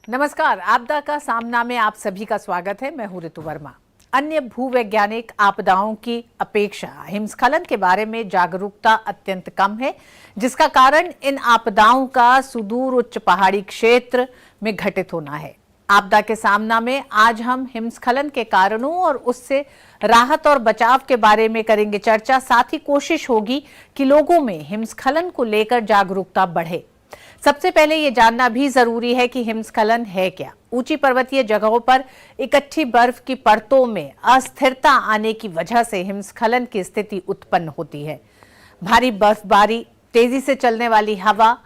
नमस्कार, आपदा का सामना में आप सभी का स्वागत है। मैं हूं ऋतु वर्मा। अन्य भूवैज्ञानिक आपदाओं की अपेक्षा हिमस्खलन के बारे में जागरूकता अत्यंत कम है, जिसका कारण इन आपदाओं का सुदूर उच्च पहाड़ी क्षेत्र में घटित होना है। आपदा के सामना में आज हम हिमस्खलन के कारणों और उससे राहत और बचाव के बारे में करेंगे चर्चा। साथ ही कोशिश होगी कि लोगों में हिमस्खलन को लेकर जागरूकता बढ़े। सबसे पहले ये जानना भी जरूरी है कि हिमस्खलन है क्या। ऊंची पर्वतीय जगहों पर इकट्ठी बर्फ की परतों में अस्थिरता आने की वजह से हिमस्खलन की स्थिति उत्पन्न होती है। भारी बर्फबारी, तेजी से चलने वाली हवा,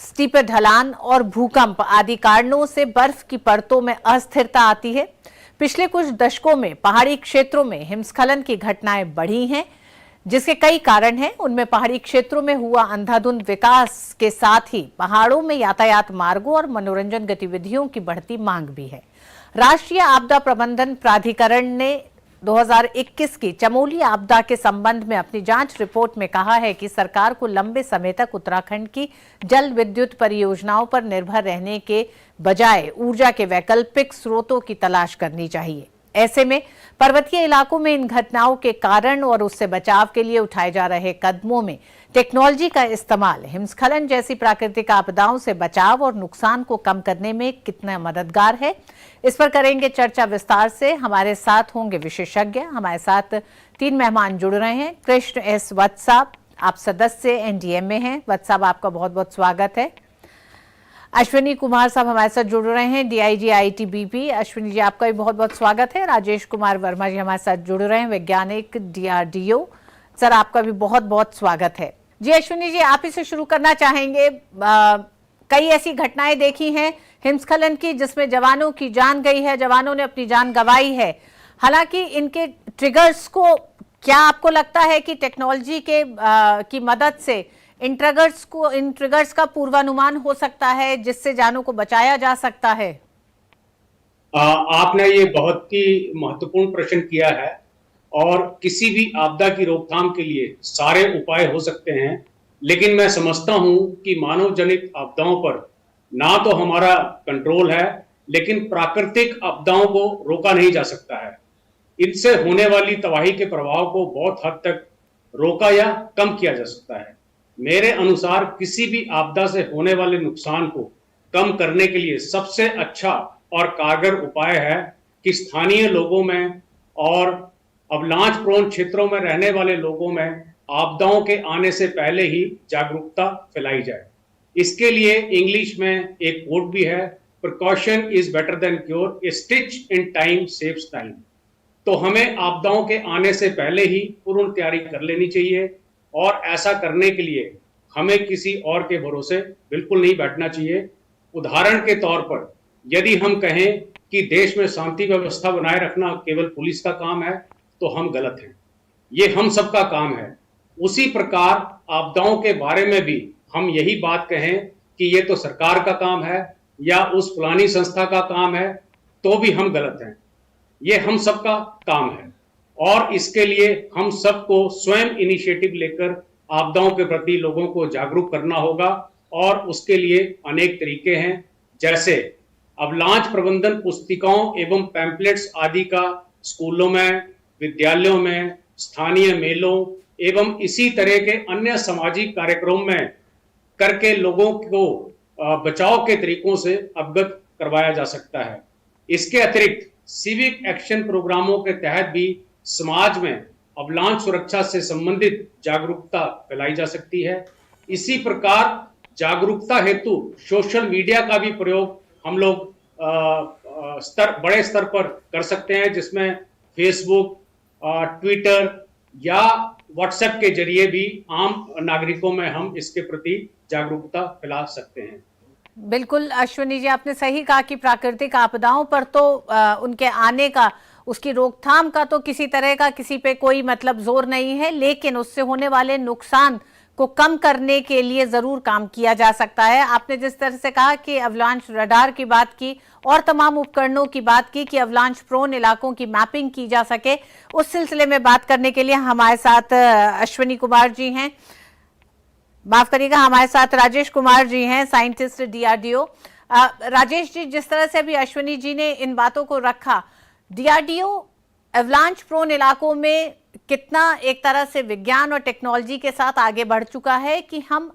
स्टीप ढलान और भूकंप आदि कारणों से बर्फ की परतों में अस्थिरता आती है। पिछले कुछ दशकों में पहाड़ी क्षेत्रों में हिमस्खलन की घटनाएं बढ़ी हैं, जिसके कई कारण हैं। उनमें पहाड़ी क्षेत्रों में हुआ अंधाधुंध विकास के साथ ही पहाड़ों में यातायात मार्गों और मनोरंजन गतिविधियों की बढ़ती मांग भी है। राष्ट्रीय आपदा प्रबंधन प्राधिकरण ने 2021 की चमोली आपदा के संबंध में अपनी जांच रिपोर्ट में कहा है कि सरकार को लंबे समय तक उत्तराखंड की जल विद्युत परियोजनाओं पर निर्भर रहने के बजाय ऊर्जा के वैकल्पिक स्रोतों की तलाश करनी चाहिए। ऐसे में पर्वतीय इलाकों में इन घटनाओं के कारण और उससे बचाव के लिए उठाए जा रहे कदमों में टेक्नोलॉजी का इस्तेमाल हिमस्खलन जैसी प्राकृतिक आपदाओं से बचाव और नुकसान को कम करने में कितना मददगार है, इस पर करेंगे चर्चा विस्तार से। हमारे साथ होंगे विशेषज्ञ। हमारे साथ 3 मेहमान जुड़ रहे हैं। कृष्ण एस वत्स साहब, आप सदस्य एनडीएम में हैं। वत्स साहब, आपका बहुत बहुत स्वागत है। अश्विनी कुमार साहब हमारे साथ जुड़ रहे हैं, डीआईजी आईटीबीपी। अश्विनी जी, आपका भी बहुत बहुत स्वागत है। राजेश कुमार वर्मा जी हमारे साथ जुड़ रहे हैं, वैज्ञानिक डीआरडीओ। सर, आपका भी बहुत बहुत स्वागत है। जी अश्विनी जी, आप इसे शुरू करना चाहेंगे। कई ऐसी घटनाएं देखी हैं हिमस्खलन की जिसमें जवानों की जान गई है, जवानों ने अपनी जान गंवाई है। हालांकि इनके ट्रिगर्स को, क्या आपको लगता है कि टेक्नोलॉजी की मदद से इन ट्रिगर्स का पूर्वानुमान हो सकता है जिससे जानों को बचाया जा सकता है? आपने ये बहुत ही महत्वपूर्ण प्रश्न किया है और किसी भी आपदा की रोकथाम के लिए सारे उपाय हो सकते हैं, लेकिन मैं समझता हूं कि मानव जनित आपदाओं पर ना तो हमारा कंट्रोल है, लेकिन प्राकृतिक आपदाओं को रोका नहीं जा सकता है। इनसे होने वाली तबाही के प्रभाव को बहुत हद तक रोका या कम किया जा सकता है। मेरे अनुसार किसी भी आपदा से होने वाले नुकसान को कम करने के लिए सबसे अच्छा और कारगर उपाय है कि स्थानीय लोगों में और अवलांच प्रोन क्षेत्रों में रहने वाले लोगों में आपदाओं के आने से पहले ही जागरूकता फैलाई जाए। इसके लिए इंग्लिश में एक कोट भी है, precaution is better than cure, A stitch in time saves time. तो हमें आपदाओं के आने से पहले ही पूर्ण तैयारी कर लेनी चाहिए और ऐसा करने के लिए हमें किसी और के भरोसे बिल्कुल नहीं बैठना चाहिए। उदाहरण के तौर पर यदि हम कहें कि देश में शांति व्यवस्था बनाए रखना केवल पुलिस का काम है, तो हम गलत हैं। ये हम सबका काम है। उसी प्रकार आपदाओं के बारे में भी हम यही बात कहें कि ये तो सरकार का काम है या उस फलानी संस्था का काम है, तो भी हम गलत हैं। ये हम सबका काम है और इसके लिए हम सबको स्वयं इनिशिएटिव लेकर आपदाओं के प्रति लोगों को जागरूक करना होगा और उसके लिए अनेक तरीके हैं, जैसे अवलांच प्रबंधन पुस्तिकाओं एवं पैम्पलेट्स आदि का स्कूलों में, विद्यालयों में, स्थानीय मेलों एवं इसी तरह के अन्य सामाजिक कार्यक्रम में करके लोगों को बचाव के तरीकों से अवगत करवाया जा सकता है। इसके अतिरिक्त सिविक एक्शन प्रोग्रामों के तहत भी समाज में अवलांच सुरक्षा से संबंधित जागरूकता फैलाई जा सकती है। इसी प्रकार जागरूकता हेतु सोशल मीडिया का भी प्रयोग हम लोग बड़े स्तर पर कर सकते हैं, जिसमें फेसबुक, ट्विटर या व्हाट्सएप के जरिए भी आम नागरिकों में हम इसके प्रति जागरूकता फैला सकते हैं। बिल्कुल अश्विनी जी, आपने सही कहा कि प्राकृतिक आपदाओं पर तो उनके आने का, उसकी रोकथाम का तो किसी तरह का किसी पे कोई मतलब जोर नहीं है, लेकिन उससे होने वाले नुकसान को कम करने के लिए जरूर काम किया जा सकता है। आपने जिस तरह से कहा कि अवलांच रडार की बात की और तमाम उपकरणों की बात की कि अवलांच प्रोन इलाकों की मैपिंग की जा सके, उस सिलसिले में बात करने के लिए हमारे साथ अश्विनी कुमार जी हैं, माफ करिएगा, हमारे साथ राजेश कुमार जी हैं, साइंटिस्ट डीआरडीओ। राजेश जी, जिस तरह से अभी अश्विनी जी ने इन बातों को रखा, डीआरडीओ एवलांच प्रोन इलाकों में कितना एक तरह से विज्ञान और टेक्नोलॉजी के साथ आगे बढ़ चुका है कि हम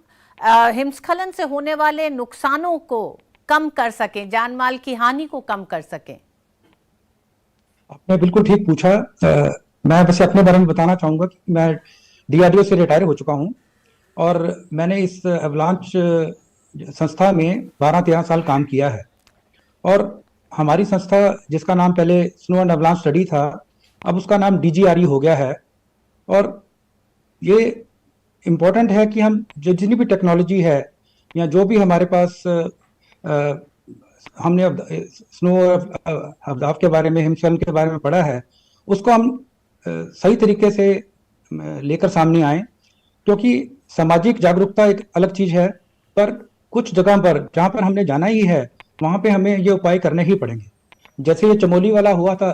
हिमस्खलन से होने वाले नुकसानों को कम कर सकें, जान माल की हानि को कम कर सकें? आपने बिल्कुल ठीक पूछा। मैं वैसे अपने बारे में बताना चाहूंगा कि मैं डीआरडीओ से रिटायर हो चुका हूं और मैंने इस एवलांच संस्था में 12-13 साल काम किया है। और हमारी संस्था, जिसका नाम पहले स्नो एंड एवलांच स्टडी था, अब उसका नाम डीजीआरई हो गया है। और ये इम्पोर्टेंट है कि हम जितनी भी टेक्नोलॉजी है या जो भी हमारे पास हमने स्नो अवदाफ के बारे में, हिमस्खलन के बारे में पढ़ा है, उसको हम सही तरीके से लेकर सामने आए। क्योंकि सामाजिक जागरूकता एक अलग चीज है, पर कुछ जगह पर जहां पर हमने जाना ही है वहां पे हमें ये उपाय करने ही पड़ेंगे। जैसे ये चमोली वाला हुआ था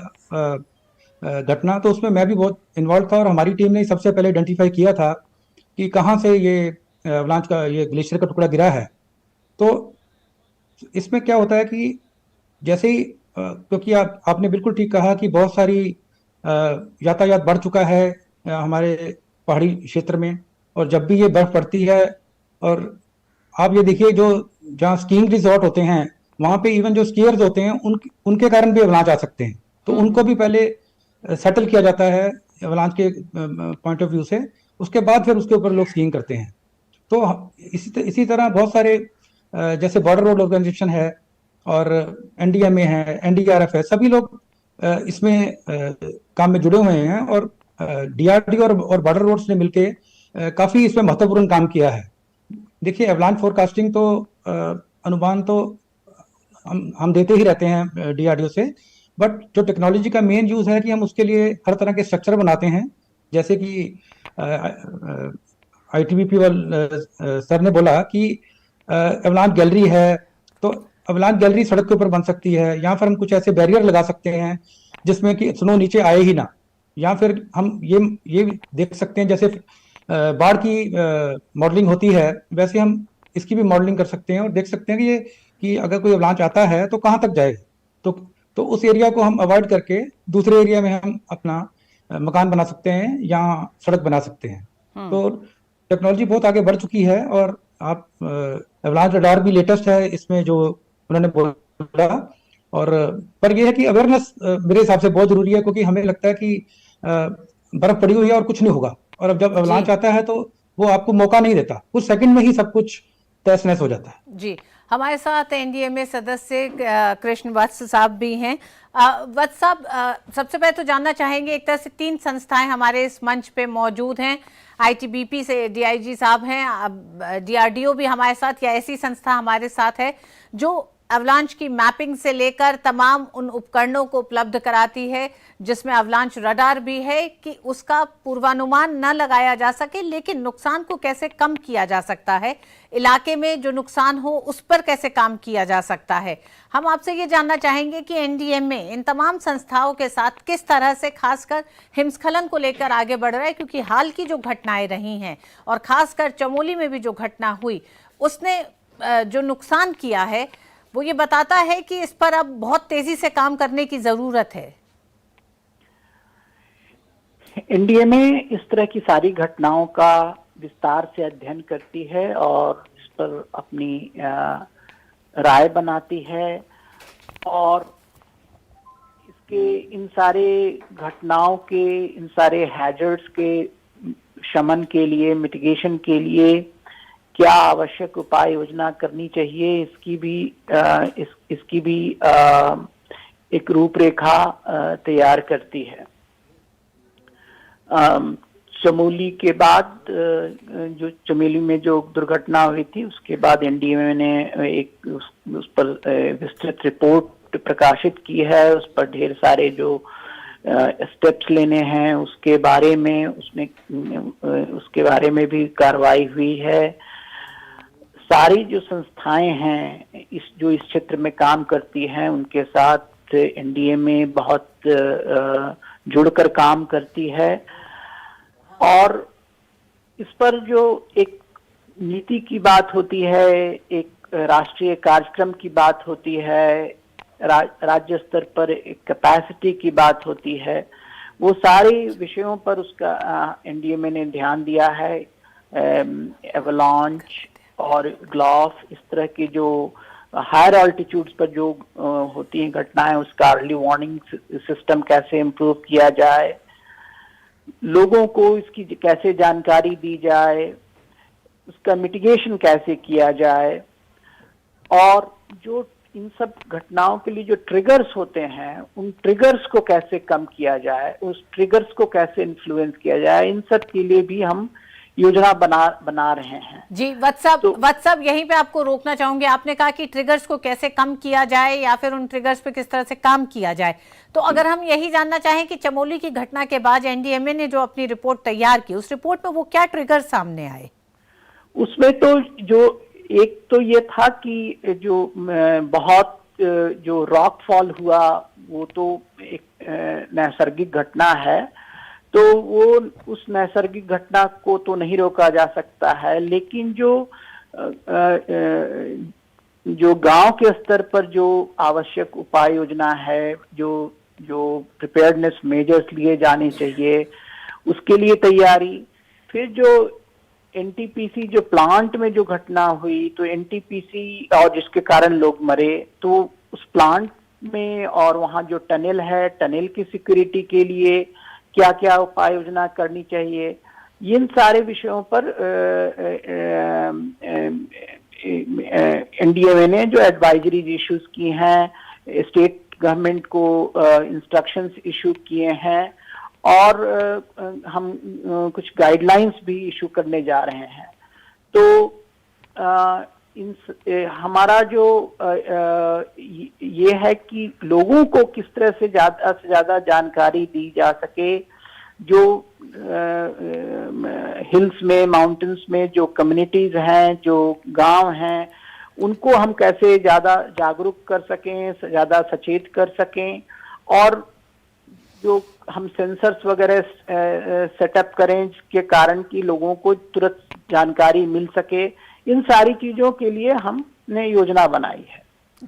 घटना, तो उसमें मैं भी बहुत इन्वॉल्व था और हमारी टीम ने सबसे पहले आइडेंटिफाई किया था कि कहाँ से ये अवलांच का, ये ग्लेशियर का टुकड़ा गिरा है। तो इसमें क्या होता है कि जैसे ही क्योंकि आपने बिल्कुल ठीक कहा कि बहुत सारी यातायात बढ़ चुका है हमारे पहाड़ी क्षेत्र में, और जब भी ये बर्फ पड़ती है, और आप ये देखिए जो जहाँ स्कीइंग रिजॉर्ट होते हैं वहां पे इवन जो स्कीयर्स होते हैं उनके कारण भी अवलांच आ सकते हैं। तो उनको भी पहले सेटल किया जाता है अवलांच के पॉइंट ऑफ व्यू से, उसके बाद फिर उसके ऊपर लोग स्कीइंग करते हैं। तो इसी तरह बहुत सारे जैसे बॉर्डर रोड ऑर्गेनाइजेशन है और एनडीएमए है, एनडीआरएफ है, सभी लोग इसमें काम में जुड़े हुए हैं। और डीआरडीओ और बॉर्डर रोड्स ने मिलके काफी इसमें महत्वपूर्ण काम किया है। देखिए, एवलांच फोरकास्टिंग तो अनुमान तो हम देते ही रहते हैं डीआरडीओ से, बट जो टेक्नोलॉजी का मेन यूज है कि हम उसके लिए हर तरह के स्ट्रक्चर बनाते हैं। जैसे कि आईटीबीपी सर ने बोला कि एवलांच गैलरी है, तो एवलांच गैलरी सड़क के ऊपर बन सकती है। यहाँ पर हम कुछ ऐसे बैरियर लगा सकते हैं जिसमें कि स्नो नीचे आए ही ना। या फिर हम ये देख सकते हैं, जैसे बाढ़ की मॉडलिंग होती है, वैसे हम इसकी भी मॉडलिंग कर सकते हैं और देख सकते हैं कि अगर कोई अवलांच आता है तो कहाँ तक जाएगा। तो उस एरिया को हम अवॉइड करके दूसरे एरिया में हम अपना मकान बना सकते हैं या सड़क बना सकते हैं। तो टेक्नोलॉजी बहुत आगे बढ़ चुकी है। और आप एवलांच रडार भी लेटेस्ट है इसमें जो उन्होंने बोला। और पर यह है कि अवेयरनेस मेरे हिसाब से बहुत जरूरी है, क्योंकि हमें लगता है कि बर्फ पड़ी हुई है और कुछ नहीं होगा, और अब जब अवलांच आता है तो वो आपको मौका नहीं देता, कुछ सेकंड में ही सब कुछ तहस-नहस हो जाता है। जी, हमारे साथ एनडीएमए सदस्य कृष्ण वत्स साहब भी हैं। वत्स साहब, सबसे पहले तो जानना चाहेंगे, एक तरह से 3 संस्थाएं हमारे इस मंच पे मौजूद हैं। आईटीबीपी से डीआईजी साहब हैं, डीआरडीओ भी हमारे साथ, या ऐसी संस्था हमारे साथ है जो अवलांच की मैपिंग से लेकर तमाम उन उपकरणों को उपलब्ध कराती है जिसमें अवलांच रडार भी है, कि उसका पूर्वानुमान न लगाया जा सके लेकिन नुकसान को कैसे कम किया जा सकता है, इलाके में जो नुकसान हो उस पर कैसे काम किया जा सकता है। हम आपसे ये जानना चाहेंगे कि एनडीएमए इन तमाम संस्थाओं के साथ किस तरह से खासकर हिमस्खलन को लेकर आगे बढ़ रहा है, क्योंकि हाल की जो घटनाएं रही हैं और खासकर चमोली में भी जो घटना हुई उसने जो नुकसान किया है वो ये बताता है कि इस पर अब बहुत तेजी से काम करने की जरूरत है। एनडीएमए इस तरह की सारी घटनाओं का विस्तार से अध्ययन करती है और इस पर अपनी राय बनाती है, और इसके इन सारे घटनाओं के, इन सारे हैजर्ड्स के शमन के लिए, मिटिगेशन के लिए क्या आवश्यक उपाय योजना करनी चाहिए, इसकी भी एक रूपरेखा तैयार करती है। चमोली के बाद, जो चमोली में जो दुर्घटना हुई थी, उसके बाद एनडीएमए ने एक उस पर विस्तृत रिपोर्ट प्रकाशित की है। उस पर ढेर सारे जो स्टेप्स लेने हैं उसके बारे में भी कार्रवाई हुई है। सारी जो संस्थाएं हैं जो इस क्षेत्र में काम करती हैं, उनके साथ एनडीएमए बहुत जुड़कर काम करती है। और इस पर जो एक नीति की बात होती है, एक राष्ट्रीय कार्यक्रम की बात होती है, राज्य स्तर पर एक कैपेसिटी की बात होती है, वो सारे विषयों पर उसका एनडीएमए ने ध्यान दिया है। एवलांच और ग्लॉफ, इस तरह की जो हायर ऑल्टीट्यूड्स पर जो होती हैं घटनाएं, उसका अर्ली वार्निंग सिस्टम कैसे इम्प्रूव किया जाए, लोगों को इसकी कैसे जानकारी दी जाए, उसका मिटिगेशन कैसे किया जाए, और जो इन सब घटनाओं के लिए जो ट्रिगर्स होते हैं उन ट्रिगर्स को कैसे कम किया जाए, उस ट्रिगर्स को कैसे इन्फ्लुएंस किया जाए, इन सब के लिए भी हम योजना बना रहे हैं। जी वत्स साहब, यहीं पे आपको रोकना चाहूंगे। आपने कहा कि ट्रिगर्स को कैसे कम किया जाए या फिर उन ट्रिगर्स पे किस तरह से काम किया जाए, तो अगर हम यही जानना चाहें कि चमोली की घटना के बाद एनडीएमए ने जो अपनी रिपोर्ट तैयार की, उस रिपोर्ट में वो क्या ट्रिगर सामने आए? उसमें तो जो एक तो ये था कि जो बहुत जो रॉक फॉल हुआ वो तो एक नैसर्गिक घटना है, तो वो उस नैसर्गिक घटना को तो नहीं रोका जा सकता है, लेकिन जो गांव के स्तर पर जो आवश्यक उपाय योजना है, जो प्रिपेयर्डनेस मेजर्स लिए जाने चाहिए, उसके लिए तैयारी। फिर जो एनटीपीसी जो प्लांट में जो घटना हुई, तो एनटीपीसी और जिसके कारण लोग मरे, तो उस प्लांट में और वहाँ जो टनल है, टनल की सिक्योरिटी के लिए क्या क्या उपाय योजना करनी चाहिए, इन सारे विषयों पर एनडीएमए ने जो एडवाइजरीज इश्यूज की हैं, स्टेट गवर्नमेंट को इंस्ट्रक्शंस इशू किए हैं, और हम कुछ गाइडलाइंस भी इशू करने जा रहे हैं। तो हमारा जो ये है कि लोगों को किस तरह से ज्यादा जानकारी दी जा सके, जो हिल्स में, माउंटेन्स में जो कम्युनिटीज हैं, जो गांव हैं, उनको हम कैसे ज्यादा जागरूक कर सकें, ज्यादा सचेत कर सकें, और जो हम सेंसर्स वगैरह सेटअप करें जिसके कारण कि लोगों को तुरंत जानकारी मिल सके, इन सारी चीजों के लिए हमने योजना बनाई है।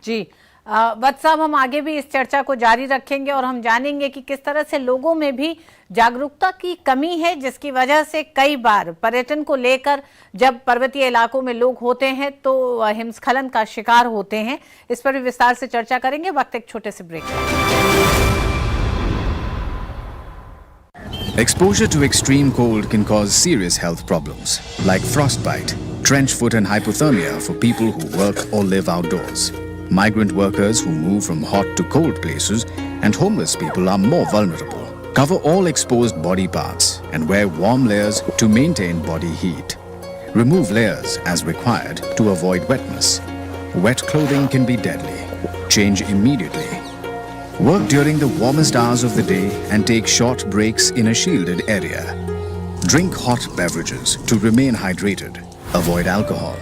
जी वत्स साहब, हम आगे भी इस चर्चा को जारी रखेंगे और हम जानेंगे कि किस तरह से लोगों में भी जागरूकता की कमी है, जिसकी वजह से कई बार पर्यटन को लेकर जब पर्वतीय इलाकों में लोग होते हैं तो हिमस्खलन का शिकार होते हैं। इस पर भी विस्तार से चर्चा करेंगे, वक्त एक छोटे से break. Exposure to extreme cold can cause serious health problems like frostbite, trench foot and hypothermia for people who work or live outdoors. Migrant workers who move from hot to cold places and homeless people are more vulnerable. Cover all exposed body parts and wear warm layers to maintain body heat. Remove layers as required to avoid wetness. Wet clothing can be deadly. Change immediately. Work during the warmest hours of the day and take short breaks in a shielded area. Drink hot beverages to remain hydrated. Avoid alcohol.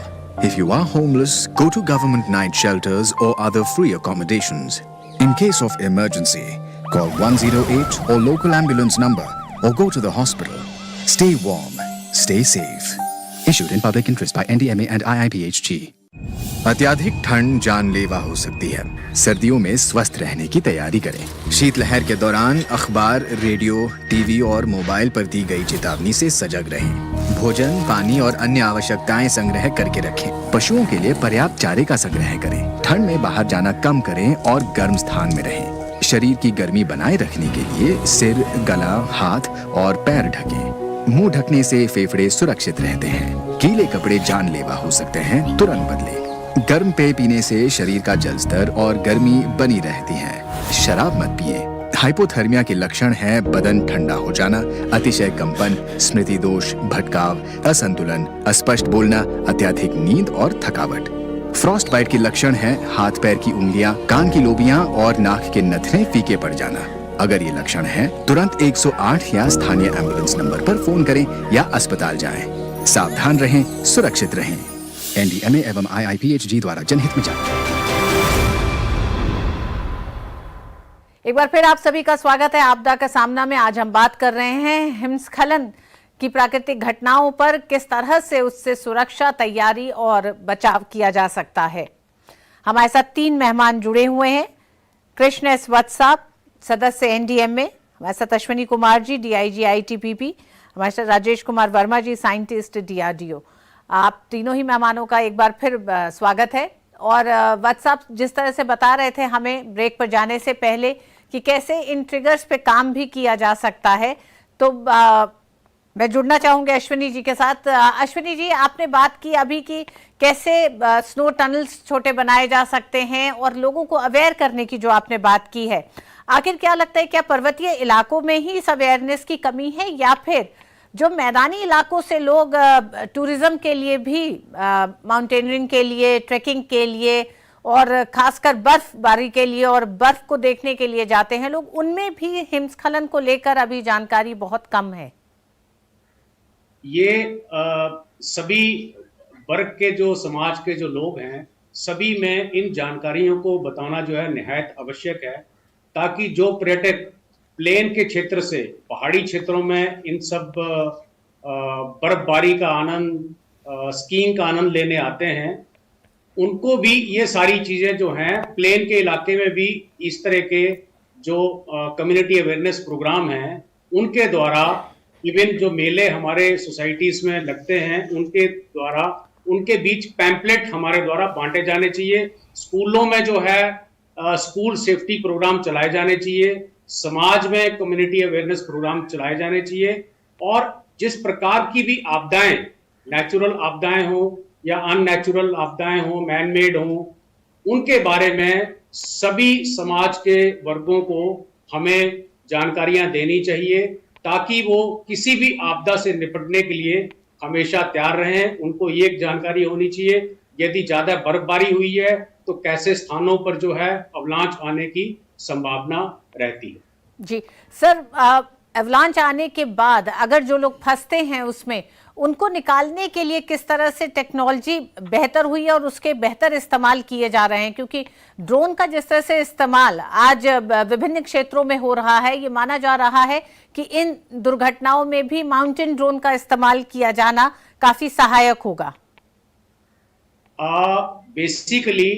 If you are homeless, go to government night shelters or other free accommodations. In case of emergency, call 108 or local ambulance number or go to the hospital. Stay warm. Stay safe. Issued in public interest by NDMA and IIPHG. अत्याधिक ठंड जानलेवा हो सकती है। सर्दियों में स्वस्थ रहने की तैयारी करें। शीतलहर के दौरान अखबार, रेडियो, टीवी और मोबाइल पर दी गई चेतावनी से सजग रहें। भोजन, पानी और अन्य आवश्यकताएं संग्रह करके रखें। पशुओं के लिए पर्याप्त चारे का संग्रह करें। ठंड में बाहर जाना कम करें और गर्म स्थान में रहें। शरीर की गर्मी बनाए रखने के लिए सिर, गला, हाथ और पैर ढकें। मुंह ढकने से फेफड़े सुरक्षित रहते हैं। गीले कपड़े जानलेवा हो सकते हैं, तुरंत बदलें। गर्म पेय पीने से शरीर का जल स्तर और गर्मी बनी रहती है। शराब मत पिए। हाइपोथर्मिया के लक्षण है बदन ठंडा हो जाना, अतिशय कंपन, स्मृति दोष, भटकाव, असंतुलन, अस्पष्ट बोलना, अत्यधिक नींद और थकावट। फ्रॉस्ट बाइट के लक्षण है हाथ पैर की उंगलियां, कान की लोबियां और नाक के नथने फीके पड़ जाना। अगर ये लक्षण है तुरंत 108 या स्थानीय एम्बुलेंस नंबर पर फोन करें या अस्पताल जाएं। सावधान रहें, सुरक्षित रहें। एनडीएमए एवं आईआईपीएचजी द्वारा जनहित में जारी। एक बार फिर आप सभी का स्वागत है आपदा का सामना में। आज हम बात कर रहे हैं हिमस्खलन की प्राकृतिक घटनाओं पर किस तरह से उससे सुरक्षा, तैयारी और बचाव किया जा सकता है। हमारे साथ 3 मेहमान जुड़े हुए हैं। कृष्ण एस वत्स साहब, सदस्य एनडीएमए, हमारे साथ अश्विनी कुमार जी, डीआईजी आईटीबीपी, हमारे साथ राजेश कुमार वर्मा जी, साइंटिस्ट डीआरडीओ। आप तीनों ही मेहमानों का एक बार फिर स्वागत है। और वत्स साहब, जिस तरह से बता रहे थे हमें ब्रेक पर जाने से पहले कि कैसे इन ट्रिगर्स पे काम भी किया जा सकता है, तो मैं जुड़ना चाहूंगी अश्विनी जी के साथ। अश्विनी जी, आपने बात की अभी कि कैसे स्नो टनल्स छोटे बनाए जा सकते हैं और लोगों को अवेयर करने की जो आपने बात की है, आखिर क्या लगता है, क्या पर्वतीय इलाकों में ही इस अवेयरनेस की कमी है या फिर जो मैदानी इलाकों से लोग टूरिज्म के लिए भी, माउंटेनियरिंग के लिए, ट्रैकिंग के लिए और खासकर बर्फबारी के लिए और बर्फ को देखने के लिए जाते हैं लोग, उनमें भी हिमस्खलन को लेकर अभी जानकारी बहुत कम है? ये सभी वर्ग के जो समाज के जो लोग हैं, सभी में इन जानकारियों को बताना जो है निहायत आवश्यक है, ताकि जो पर्यटक प्लेन के क्षेत्र से पहाड़ी क्षेत्रों में इन सब बर्फबारी का आनंद, स्कीइंग का आनंद लेने आते हैं, उनको भी ये सारी चीजें जो हैं प्लेन के इलाके में भी इस तरह के जो कम्युनिटी अवेयरनेस प्रोग्राम हैं उनके द्वारा, इवन जो मेले हमारे सोसाइटीज में लगते हैं उनके द्वारा, उनके बीच पैम्पलेट हमारे द्वारा बांटे जाने चाहिए। स्कूलों में जो है स्कूल सेफ्टी प्रोग्राम चलाए जाने चाहिए, समाज में कम्युनिटी अवेयरनेस प्रोग्राम चलाए जाने चाहिए, और जिस प्रकार की भी आपदाएं, नेचुरल आपदाएं हो या अननेचुरल आपदाएं हो, मैन मेड हो, उनके बारे में सभी समाज के वर्गों को हमें जानकारियां देनी चाहिए, ताकि वो किसी भी आपदा से निपटने के लिए हमेशा तैयार रहें। उनको ये जानकारी होनी चाहिए यदि ज्यादा बर्फबारी हुई है तो कैसे स्थानों पर जो है अवलांच आने की संभावना रहती है। जी सर, अवलांच आने के बाद अगर जो लोग फंसते हैं उसमें, उनको निकालने के लिए किस तरह से टेक्नोलॉजी बेहतर हुई है और उसके बेहतर इस्तेमाल किए जा रहे हैं? क्योंकि ड्रोन का जिस तरह से इस्तेमाल आज विभिन्न क्षेत्रों में हो रहा है, ये माना जा रहा है कि इन दुर्घटनाओं में भी माउंटेन ड्रोन का इस्तेमाल किया जाना काफी सहायक होगा। बेसिकली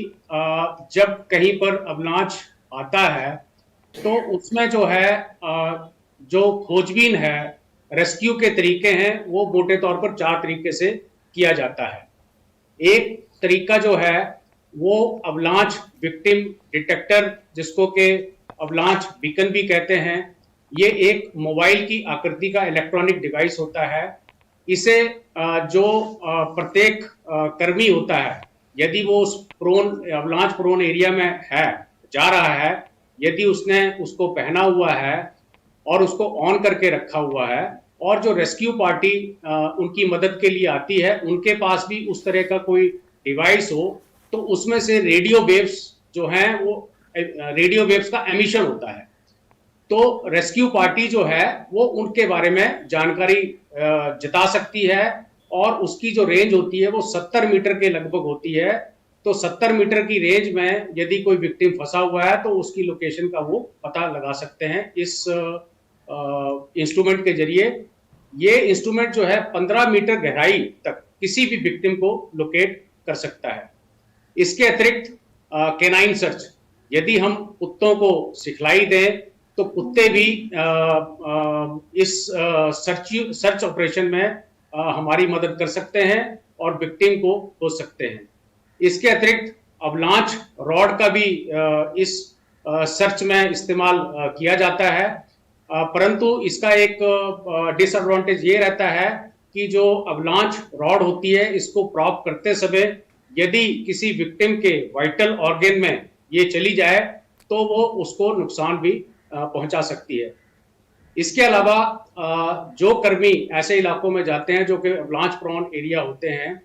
जब कहीं पर अवलांच आता है तो उसमें जो है जो खोजबीन है, रेस्क्यू के तरीके हैं, वो मोटे तौर पर 4 तरीके से किया जाता है। एक तरीका जो है वो अवलांच विक्टिम डिटेक्टर, जिसको के अवलांच बीकन भी कहते हैं, ये एक मोबाइल की आकृति का इलेक्ट्रॉनिक डिवाइस होता है। इसे जो प्रत्येक कर्मी होता है, यदि वो उस अवलांच प्रोन एरिया में है, जा रहा है, यदि उसने उसको पहना हुआ है और उसको ऑन करके रखा हुआ है, और जो रेस्क्यू पार्टी उनकी मदद के लिए आती है, उनके पास भी उस तरह का कोई डिवाइस हो, तो उसमें से रेडियो वेव्स जो हैं, वो रेडियो वेव्स का एमिशन होता है। तो रेस्क्यू पार्टी जो है वो उनके बारे में जानकारी जता सकती है, और उसकी जो रेंज होती है वो 70 मीटर के लगभग होती है। तो 70 मीटर की रेंज में यदि कोई विक्टिम फंसा हुआ है तो उसकी लोकेशन का वो पता लगा सकते हैं इस इंस्ट्रूमेंट के जरिए। ये इंस्ट्रूमेंट जो है 15 मीटर गहराई तक किसी भी विक्टिम को लोकेट कर सकता है। इसके अतिरिक्त कैनाइन सर्च, यदि हम कुत्तों को सिखलाई दें तो कुत्ते भी इस सर्च ऑपरेशन में हमारी मदद कर सकते हैं और विक्टिम को खोज सकते हैं। इसके अतिरिक्त अवलांच रॉड का भी इस सर्च में इस्तेमाल किया जाता है, परंतु इसका एक डिसएडवांटेज ये रहता है कि जो अवलांच रॉड होती है, इसको प्रॉप करते समय यदि किसी विक्टिम के वाइटल ऑर्गन में ये चली जाए तो वो उसको नुकसान भी पहुंचा सकती है। इसके अलावा जो कर्मी ऐसे इलाकों में जाते हैं जो कि अवलांच प्रोन एरिया होते हैं,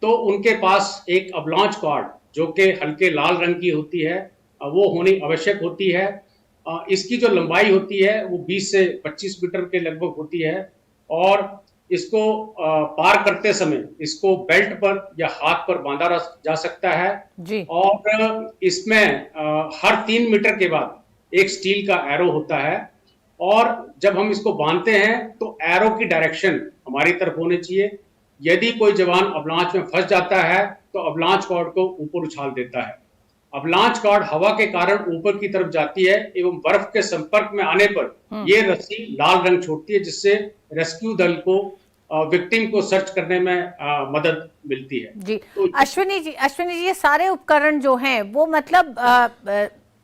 तो उनके पास एक अवलांच कार्ड जो कि हल्के लाल रंग की होती है, वो होनी आवश्यक होती है। इसकी जो लंबाई होती है वो 20 से 25 मीटर के लगभग होती है, और इसको पार करते समय इसको बेल्ट पर या हाथ पर बांधा जा सकता है जी। और इसमें हर 3 मीटर के बाद एक स्टील का एरो होता है, और जब हम इसको बांधते हैं तो एरो की डायरेक्शन हमारी तरफ होने चाहिए। यदि कोई जवान अवलांच में फंस जाता है तो अवलांच कॉर्ड को ऊपर उछाल देता है। अवलांच कॉर्ड हवा के कारण ऊपर की तरफ जाती है एवं बर्फ के संपर्क में आने पर ये रस्सी लाल रंग छोड़ती है, जिससे रेस्क्यू दल को विक्टिम को सर्च करने में मदद मिलती है। जी तो अश्विनी जी, ये सारे उपकरण जो हैं वो मतलब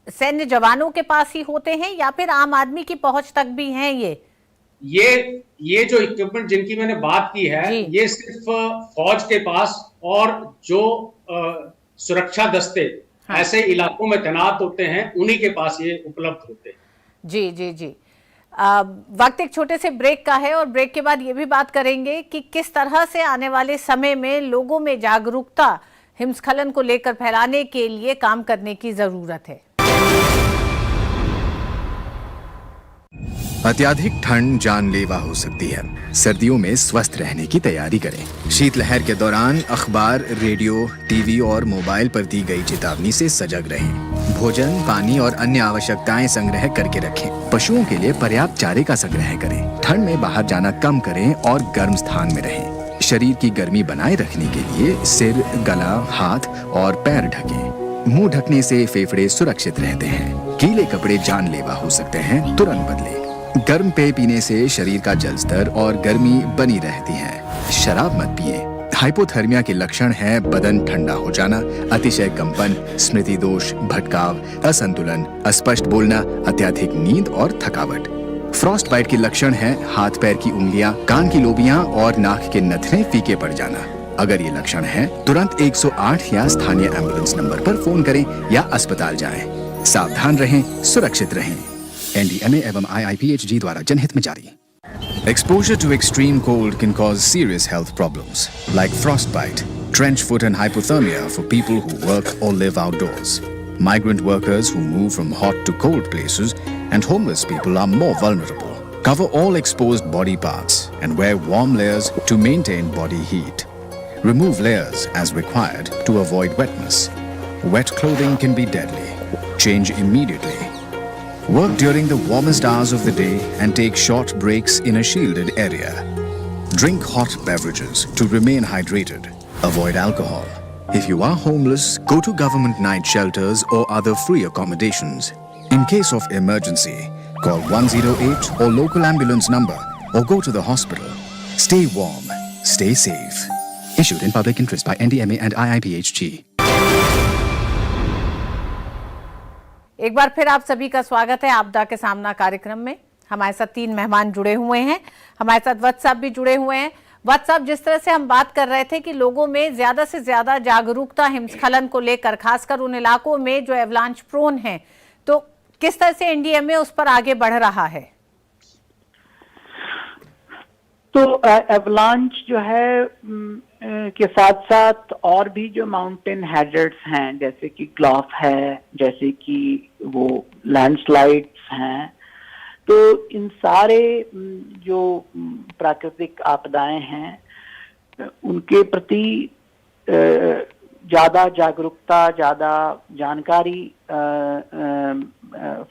सैन्य जवानों के पास ही होते हैं या फिर आम आदमी की पहुंच तक भी हैं ये जो इक्विपमेंट जिनकी मैंने बात की है, ये सिर्फ फौज के पास और जो सुरक्षा दस्ते ऐसे इलाकों में तैनात होते हैं उन्हीं के पास ये उपलब्ध होते हैं। जी जी जी। वक्त एक छोटे से ब्रेक का है और ब्रेक के बाद ये भी बात करेंगे कि किस तरह से आने वाले समय में लोगों में जागरूकता हिमस्खलन को लेकर फैलाने के लिए काम करने की जरूरत है। अत्याधिक ठंड जानलेवा हो सकती है। सर्दियों में स्वस्थ रहने की तैयारी करें। शीतलहर के दौरान अखबार, रेडियो, टीवी और मोबाइल पर दी गई चेतावनी से सजग रहें। भोजन, पानी और अन्य आवश्यकताएं संग्रह करके रखें। पशुओं के लिए पर्याप्त चारे का संग्रह करें। ठंड में बाहर जाना कम करें और गर्म स्थान में रहें। शरीर की गर्मी बनाए रखने के लिए सिर, गला, हाथ और पैर ढकें। मुंह ढकने से फेफड़े सुरक्षित रहते हैं। गीले कपड़े जानलेवा हो सकते हैं, तुरंत बदलें। गर्म पेय पीने से शरीर का जल स्तर और गर्मी बनी रहती है। शराब मत पिए। हाइपोथर्मिया के लक्षण हैं बदन ठंडा हो जाना, अतिशय कंपन, स्मृति दोष, भटकाव, असंतुलन, अस्पष्ट बोलना, अत्यधिक नींद और थकावट। फ्रॉस्ट बाइट के लक्षण हैं हाथ पैर की उंगलियां, कान की लोबियां और नाक के नथने फीके पड़ जाना। अगर ये लक्षण हैं, तुरंत 108 या स्थानीय एम्बुलेंस नंबर पर फोन करें या अस्पताल जाएं। सावधान रहें, सुरक्षित रहें। NDMA एवं IIPHG द्वारा जनहित में जारी। Exposure to extreme cold can cause serious health problems like frostbite, trench foot and hypothermia for people who work or live outdoors. Migrant workers who move from hot to cold places and homeless people are more vulnerable. Cover all exposed body parts and wear warm layers to maintain body heat. Remove layers as required to avoid wetness. Wet clothing can be deadly. Change immediately. Work during the warmest hours of the day and take short breaks in a shielded area. Drink hot beverages to remain hydrated. Avoid alcohol. If you are homeless, go to government night shelters or other free accommodations. In case of emergency, call 108 or local ambulance number or go to the hospital. Stay warm. Stay safe. Issued in public interest by NDMA and IIPHG. एक बार फिर आप सभी का स्वागत है आपदा के सामना कार्यक्रम में। हमारे साथ 3 मेहमान जुड़े हुए हैं। हमारे साथ व्हाट्सएप भी जुड़े हुए हैं। व्हाट्सएप जिस तरह से हम बात कर रहे थे कि लोगों में ज्यादा से ज्यादा जागरूकता हिमस्खलन को लेकर, खासकर उन इलाकों में जो एवलांच प्रोन हैं, तो किस तरह से NDMA उस पर आगे बढ़ रहा है? तो एवलांच जो है के साथ साथ और भी जो माउंटेन हैजर्ड्स हैं, जैसे कि ग्लाफ है, जैसे कि वो लैंडस्लाइड्स हैं, तो इन सारे जो प्राकृतिक आपदाएं हैं उनके प्रति ज्यादा जागरूकता, ज्यादा जानकारी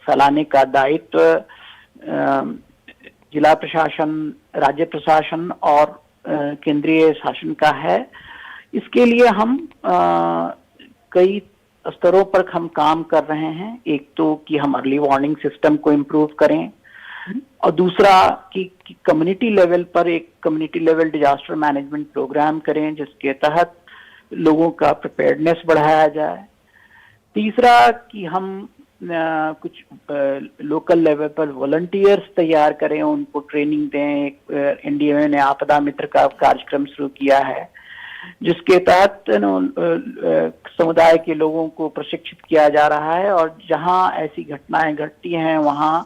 फैलाने का दायित्व जिला प्रशासन, राज्य प्रशासन और केंद्रीय शासन का है। इसके लिए हम कई स्तरों पर हम काम कर रहे हैं। एक तो कि हम अर्ली वार्निंग सिस्टम को इम्प्रूव करें और दूसरा कि कम्युनिटी लेवल पर एक community level disaster management programme करें जिसके तहत लोगों का प्रिपेयर्डनेस बढ़ाया जाए। तीसरा कि हम कुछ लोकल लेवल पर वॉलंटियर्स तैयार करें, उनको ट्रेनिंग दें। NDMA ने आपदा मित्र का कार्यक्रम शुरू किया है जिसके तहत समुदाय के लोगों को प्रशिक्षित किया जा रहा है और जहां ऐसी घटनाएं घटती हैं वहां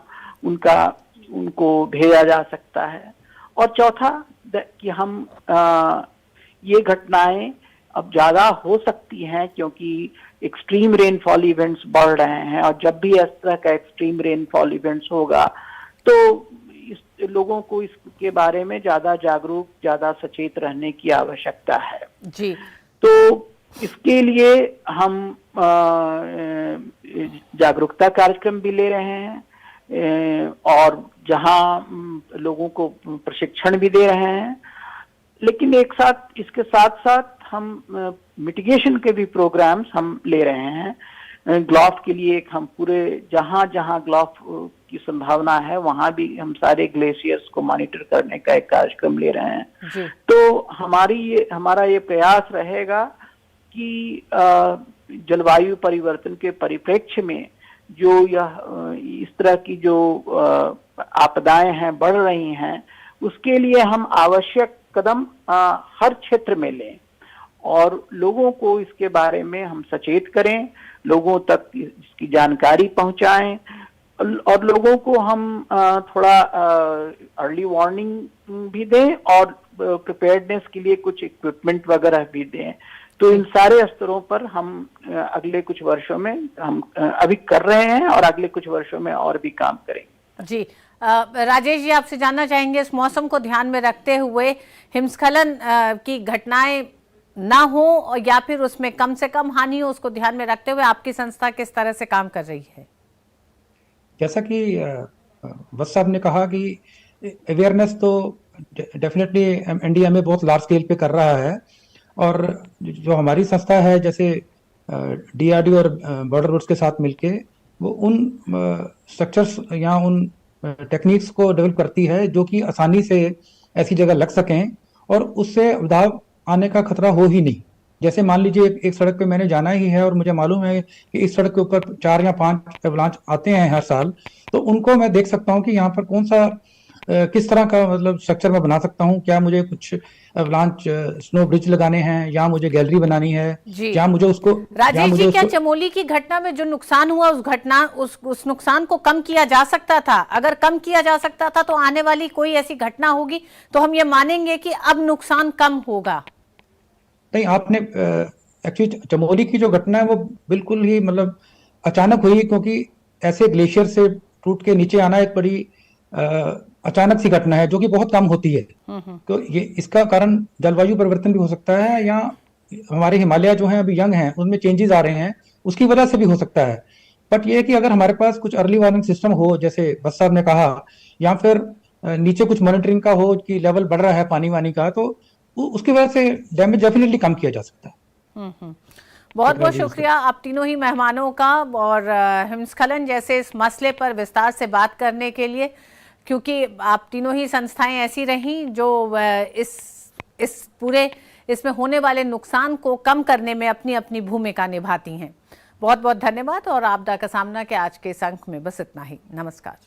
उनको भेजा जा सकता है। और चौथा कि हम ये घटनाएं अब ज्यादा हो सकती हैं क्योंकि एक्सट्रीम रेनफॉल इवेंट्स बढ़ रहे हैं और जब भी इस तरह का एक्सट्रीम रेनफॉल इवेंट्स होगा तो लोगों को इसके बारे में ज्यादा जागरूक, ज्यादा सचेत रहने की आवश्यकता है जी। तो इसके लिए हम जागरूकता कार्यक्रम भी ले रहे हैं और जहां लोगों को प्रशिक्षण भी दे रहे हैं लेकिन एक साथ इसके साथ साथ हम मिटिगेशन के भी प्रोग्राम्स हम ले रहे हैं। ग्लॉफ के लिए हम पूरे जहां जहां ग्लॉफ की संभावना है वहां भी हम सारे ग्लेशियर्स को मॉनिटर करने का एक कार्यक्रम ले रहे हैं जी। तो हमारा ये प्रयास रहेगा कि जलवायु परिवर्तन के परिप्रेक्ष्य में जो यह इस तरह की जो आपदाएं हैं बढ़ रही हैं, उसके लिए हम आवश्यक कदम हर क्षेत्र में लें और लोगों को इसके बारे में हम सचेत करें, लोगों तक इसकी जानकारी पहुंचाएं और लोगों को हम थोड़ा अर्ली वार्निंग भी दें और प्रिपेयर्डनेस के लिए कुछ इक्विपमेंट वगैरह भी दें। तो इन सारे स्तरों पर हम अगले कुछ वर्षों में हम अभी कर रहे हैं और अगले कुछ वर्षों में और भी काम करेंगे। जी राजेश जी, आपसे जानना चाहेंगे, इस मौसम को ध्यान में रखते हुए हिमस्खलन की घटनाएं ना हो या फिर उसमें कम से कम हानि हो, उसको ध्यान में रखते हुए आपकी संस्था किस तरह से काम कर रही है? जैसा कि वत्स साहब ने कहा कि अवेयरनेस तो डेफिनेटली इंडिया में बहुत लार्ज स्केल पे कर रहा है और जो हमारी संस्था है जैसे DRDO और बॉर्डर रोड्स के साथ मिलके वो उन स्ट्रक्चर्स या उन टेक्निक्स को डेवलप करती है जो कि आसानी से ऐसी जगह लग सकें और उससे उदाव आने का खतरा हो ही नहीं। जैसे मान लीजिए एक सड़क पे मैंने जाना ही है और मुझे मालूम है कि इस सड़क के ऊपर 4 या 5 एवलांच आते हैं हर साल, तो उनको मैं देख सकता हूँ कि यहाँ पर कौन सा किस तरह का मतलब स्ट्रक्चर मैं बना सकता हूँ। क्या मुझे कुछ एवलांच स्नो ब्रिज लगाने हैं या मुझे गैलरी बनानी है या मुझे उसको राजेश जी, क्या चमोली की घटना में जो नुकसान हुआ उस नुकसान को कम किया जा सकता था? अगर कम किया जा सकता था तो आने वाली कोई ऐसी घटना होगी तो हम ये मानेंगे कि अब नुकसान कम होगा? नहीं, आपने एक्चुअली चमोली की जो घटना है वो बिल्कुल ही मतलब अचानक हुई, क्योंकि ऐसे ग्लेशियर से टूट के नीचे आना एक बड़ी अचानक सी घटना है जो कि बहुत कम होती है। तो ये इसका कारण जलवायु परिवर्तन भी हो सकता है या हमारे हिमालय जो हैं अभी यंग हैं उनमें चेंजेस आ रहे हैं, उसकी वजह से भी हो सकता है। बट ये है कि अगर हमारे पास कुछ अर्ली वार्निंग सिस्टम हो, जैसे बस साहब ने कहा, या फिर नीचे कुछ मॉनिटरिंग का हो कि लेवल बढ़ रहा है पानी वानी का, तो उसकी वजह से डैमेज डेफिनेटली कम किया जा सकता है। बहुत बहुत शुक्रिया आप तीनों ही मेहमानों का और हिमस्खलन जैसे इस मसले पर विस्तार से बात करने के लिए, क्योंकि आप तीनों ही संस्थाएं ऐसी रहीं जो इसमें होने वाले नुकसान को कम करने में अपनी अपनी भूमिका निभाती हैं। बहुत बहुत धन्यवाद और आपदा का सामना के आज के इस अंक में बस इतना ही। नमस्कार।